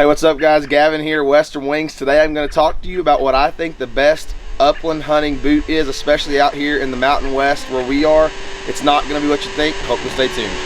Hey, what's up guys? Gavin here, Western Wings. Today I'm going to talk to you about what I think the best upland hunting boot is, especially out here in the Mountain West where we are. It's not going to be what you think. Hope you'll stay tuned.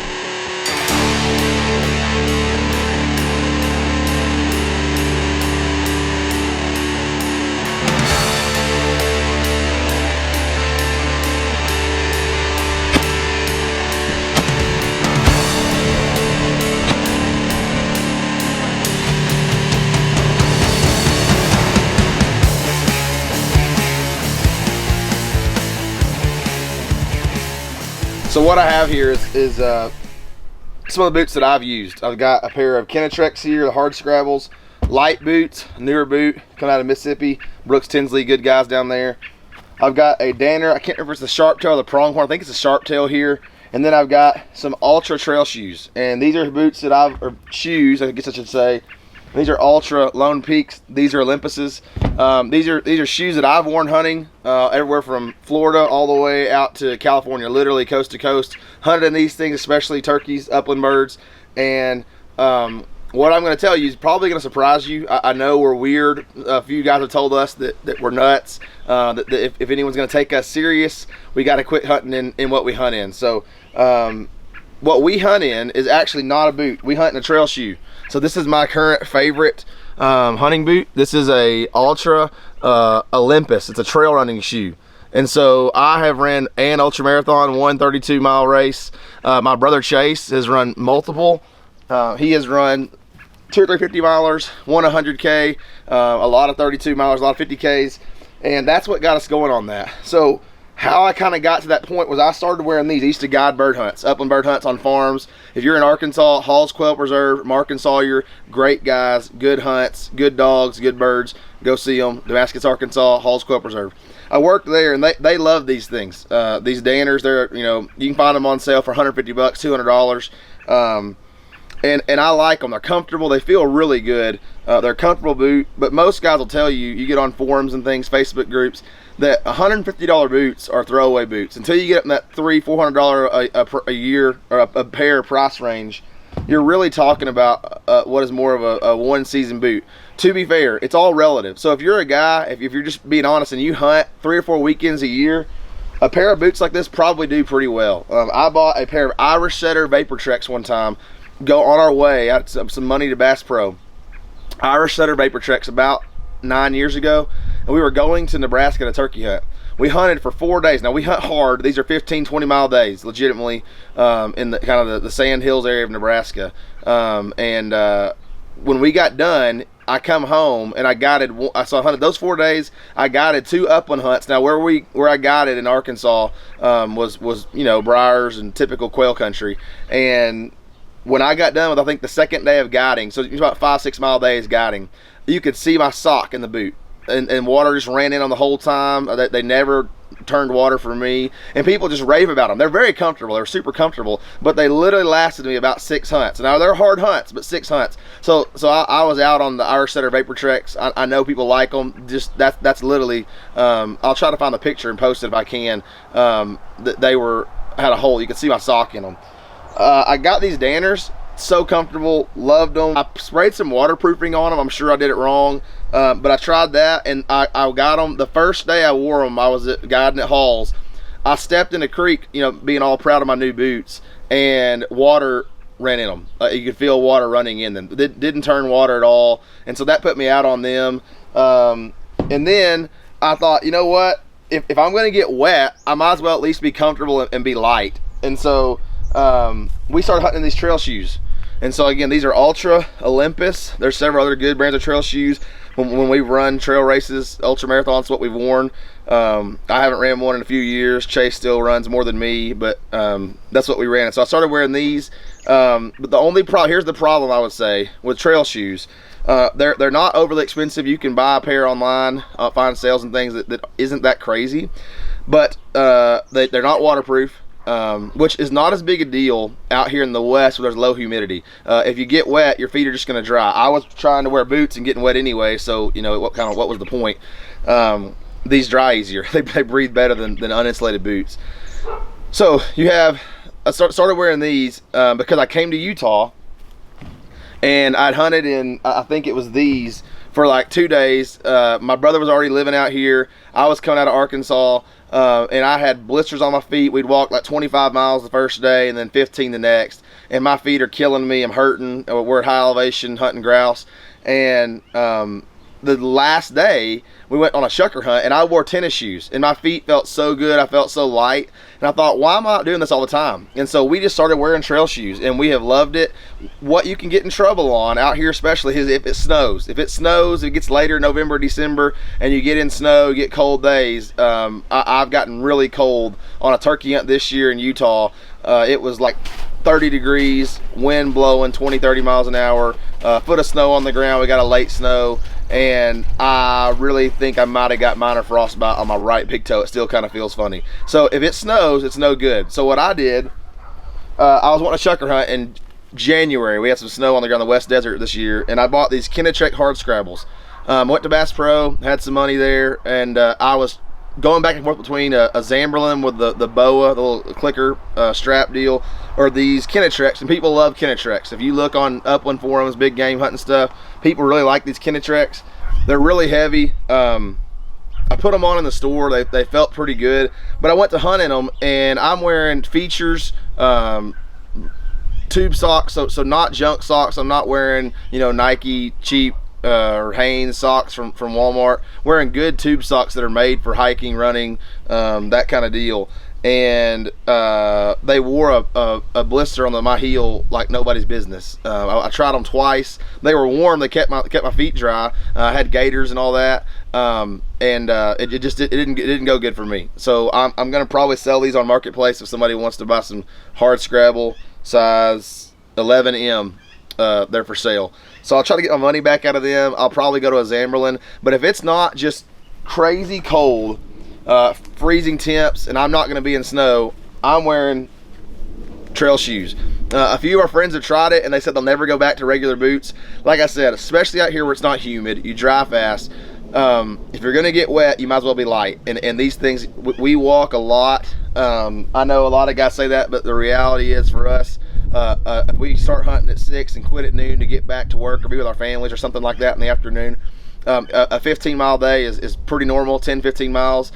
So what I have here is some of the boots that I've used. I've got a pair of Kenetrex here, the hard scrabbles, light boots, newer boot, coming out of Mississippi. Brooks Tinsley, good guys down there. I've got a Danner, I can't remember if it's the sharp tail or the pronghorn, I think it's a sharp tail here. And then I've got some Altra Trail Shoes. And these are boots that or shoes, I guess I should say. These are Altra Lone Peaks. These are Olympuses. These are shoes that I've worn hunting everywhere from Florida all the way out to California, literally coast to coast. Hunted in these things, especially turkeys, upland birds. And what I'm going to tell you is probably going to surprise you. I know we're weird. A few guys have told us that we're nuts. That if anyone's going to take us serious, we got to quit hunting in what we hunt in. So what we hunt in is actually not a boot. We hunt in a trail shoe. So this is my current favorite hunting boot. This is a Altra Olympus. It's a trail running shoe. And so I have ran an ultra marathon, 132-mile race. My brother Chase has run multiple. He has run 2 or 3 50-milers, one 100K, a lot of 32-milers, a lot of 50Ks. And that's what got us going on that. So how I kind of got to that point was I started wearing these. I used to guide bird hunts, upland bird hunts on farms. If you're in Arkansas, Hall's Quail Preserve, Mark and Sawyer, great guys, good hunts, good dogs, good birds. Go see them. Damascus, Arkansas, Hall's Quail Preserve. I worked there, and they love these things. These Danners, they're, you can find them on sale for $150, $200. And I like them. They're comfortable. They feel really good. They're a comfortable boot. But most guys will tell you, you get on forums and things, Facebook groups, that $150 boots are throwaway boots. Until you get up in that $300-400 a year or a pair price range, you're really talking about what is more of a one-season boot. To be fair, it's all relative. So if you're a guy, if you're just being honest and you hunt 3 or 4 weekends a year, a pair of boots like this probably do pretty well. I bought a pair of Irish Setter Vapor Treks one time. Go on our way, I had some money to Bass Pro. Irish Setter Vapor Treks about 9 years ago, and we were going to Nebraska to turkey hunt. We hunted for 4 days. Now we hunt hard. These are 15-20 mile days, legitimately, in the kind of the sand hills area of Nebraska. When we got done, I come home and I hunted those 4 days. I guided 2 upland hunts. Now where I guided in Arkansas was briars and typical quail country. And when I got done with, I think, the second day of guiding, so it's about 5-6 mile days guiding, you could see my sock in the boot, and water just ran in on the whole time. They never turned water for me, and people just rave about them. They're very comfortable. They're super comfortable, but they literally lasted me about 6 hunts. Now they're hard hunts, but 6 hunts. So I was out on the Irish Setter Vapor Treks. I know people like them. Just that's literally. I'll try to find the picture and post it if I can. They had a hole. You could see my sock in them. I got these Danners, so comfortable, loved them. I sprayed some waterproofing on them. I'm sure I did it wrong, but I tried that, and I got them. The first day I wore them, I was guiding at Halls. I stepped in a creek, being all proud of my new boots, and water ran in them. You could feel water running in them. It didn't turn water at all, and so that put me out on them. And then I thought, you know what? If I'm going to get wet, I might as well at least be comfortable and be light. And so we started hunting in these trail shoes. And so again, these are Altra Olympus. There's several other good brands of trail shoes. When we run trail races, ultra marathons, what we've worn. I haven't ran one in a few years. Chase still runs more than me, but that's what we ran. So I started wearing these. But the only problem, here's the problem I would say with trail shoes. They're not overly expensive. You can buy a pair online, find sales and things that isn't that crazy, but they're not waterproof. Which is not as big a deal out here in the West where there's low humidity. If you get wet, your feet are just going to dry. I was trying to wear boots and getting wet anyway, so what was the point? These dry easier. They breathe better than uninsulated boots. So I started wearing these because I came to Utah And I'd hunted in, I think it was these, for like 2 days. My brother was already living out here. I was coming out of Arkansas, and I had blisters on my feet. We'd walk like 25 miles the first day and then 15 the next. And my feet are killing me. I'm hurting. We're at high elevation hunting grouse. And the last day, we went on a shucker hunt, and I wore tennis shoes, and my feet felt so good. I felt so light, and I thought, why am I not doing this all the time? And so we just started wearing trail shoes, and we have loved it. What you can get in trouble on out here especially is if it snows. If it snows, it gets later, November, December, and you get in snow, you get cold days. I've gotten really cold on a turkey hunt this year in Utah. It was like 30 degrees, wind blowing 20-30 miles an hour, foot of snow on the ground. We got a late snow, and I really think I might have got minor frostbite on my right big toe. It still kind of feels funny. So if it snows, it's no good. So what I did, I was wanting a shucker hunt in January. We had some snow on the ground in the West Desert this year, and I bought these Kenetrek hard scrabbles. Went to Bass Pro, had some money there, and I was going back and forth between a Zamberlan with the boa, the little clicker strap deal, or these Kenetreks. And people love Kenetreks. If you look on Upland forums, big game hunting stuff, people really like these Kenetreks. They're really heavy. I put them on in the store. They felt pretty good, but I went to hunt in them, and I'm wearing features, tube socks, so not junk socks. I'm not wearing, you know, Nike cheap or Hanes socks from Walmart. Wearing good tube socks that are made for hiking, running, that kind of deal. And they wore a blister on my heel like nobody's business. I tried them twice. They were warm. They kept my feet dry. I had gaiters and all that, and it didn't go good for me. So I'm gonna probably sell these on Marketplace if somebody wants to buy some hard scrabble size 11M. They're for sale. So I'll try to get my money back out of them. I'll probably go to a Zamberlan. But if it's not just crazy cold, freezing temps, and I'm not going to be in snow, I'm wearing trail shoes. A few of our friends have tried it, and they said they'll never go back to regular boots. Like I said, especially out here where it's not humid, you dry fast. If you're going to get wet, you might as well be light. And these things, we walk a lot. I know a lot of guys say that, but the reality is for us, if we start hunting at 6 and quit at noon to get back to work or be with our families or something like that in the afternoon, a 15-mile day is pretty normal. 10-15 miles,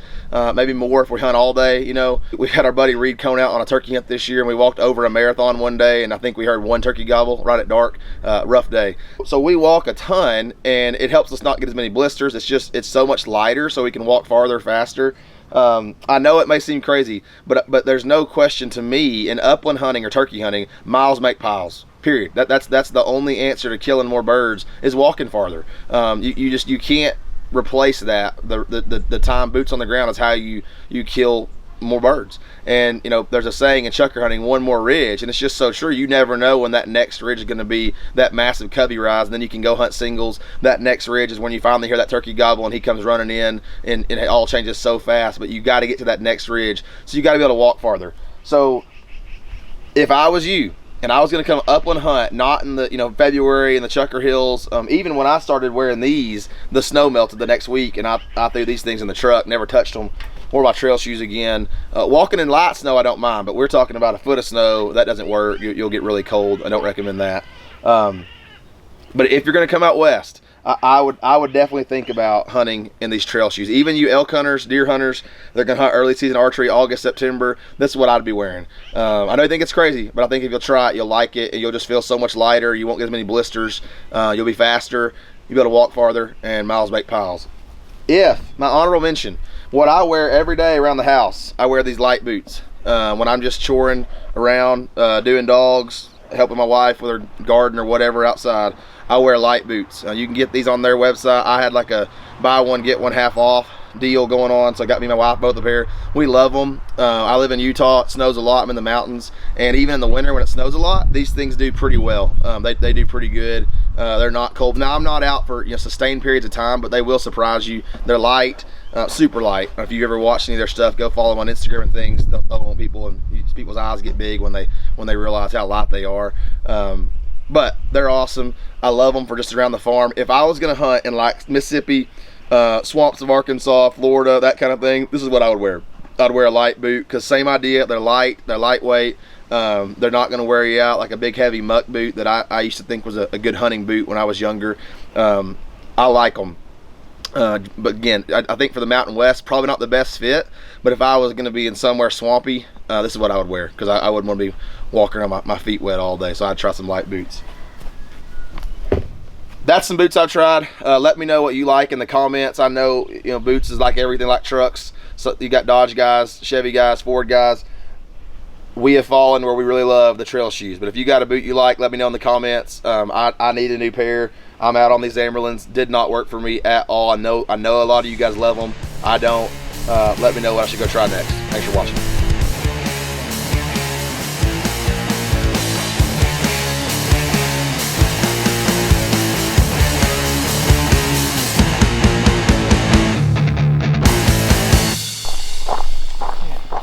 maybe more if we hunt all day. You know, we had our buddy Reed Cone out on a turkey hunt this year, and we walked over a marathon one day, and I think we heard one turkey gobble right at dark. Rough day. So we walk a ton, and it helps us not get as many blisters. It's so much lighter, so we can walk farther, faster. I know it may seem crazy, but there's no question to me, in upland hunting or turkey hunting, miles make piles. Period. That's the only answer to killing more birds is walking farther. You can't replace that. The time boots on the ground is how you kill more birds. And you know, there's a saying in chucker hunting, one more ridge, and it's just so true. You never know when that next ridge is going to be that massive covey rise, and then you can go hunt singles. That next ridge is when you finally hear that turkey gobble and he comes running in, and it all changes so fast. But you got to get to that next ridge, so you got to be able to walk farther. So if I was you, and I was going to come upland hunt, not in the February in the Chucker Hills. Even when I started wearing these, the snow melted the next week, and I threw these things in the truck, never touched them. Wore my trail shoes again. Walking in light snow, I don't mind, but we're talking about a foot of snow. That doesn't work. You'll get really cold. I don't recommend that. But if you're going to come out west, I would definitely think about hunting in these trail shoes. Even you elk hunters, deer hunters, they're going to hunt early season archery, August, September. This is what I'd be wearing. I know you think it's crazy, but I think if you'll try it, you'll like it, and you'll just feel so much lighter. You won't get as many blisters. You'll be faster. You'll be able to walk farther, and miles make piles. My honorable mention, what I wear every day around the house, I wear these light boots. When I'm just choring around, doing dogs, helping my wife with her garden or whatever outside, I wear light boots. You can get these on their website. I had like a buy one get one half off deal going on, so I got me and my wife both a pair. We love them. I live in Utah. It snows a lot. I'm in the mountains, and even in the winter when it snows a lot, these things do pretty well. They do pretty good. They're not cold. Now I'm not out for sustained periods of time, but they will surprise you. They're light, super light. If you ever watched any of their stuff, go follow them on Instagram and things. They'll on people, and people's eyes get big when they realize how light they are. But they're awesome. I love them for just around the farm. If I was gonna hunt in like Mississippi, swamps of Arkansas, Florida, that kind of thing, this is what I would wear. I'd wear a light boot, because same idea. They're light, they're lightweight. They're not going to wear you out like a big heavy muck boot that I used to think was a good hunting boot when I was younger. I like them. But again, I think for the Mountain West, probably not the best fit. But if I was going to be in somewhere swampy, this is what I would wear, because I wouldn't want to be walking around my feet wet all day. So I'd try some light boots. That's some boots I've tried. Let me know what you like in the comments. I know, boots is like everything, like trucks. So you got Dodge guys, Chevy guys, Ford guys. We have fallen where we really love the trail shoes. But if you got a boot you like, let me know in the comments. I need a new pair. I'm out on these Amberlands. Did not work for me at all. I know a lot of you guys love them. I don't. Let me know what I should go try next. Thanks for watching.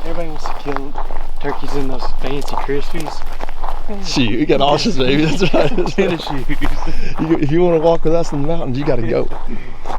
Everybody wants to kill turkeys in those fancy Krispies. Shoot, you got options, baby. That's right. Tennis shoes. If you want to walk with us in the mountains, you got to go.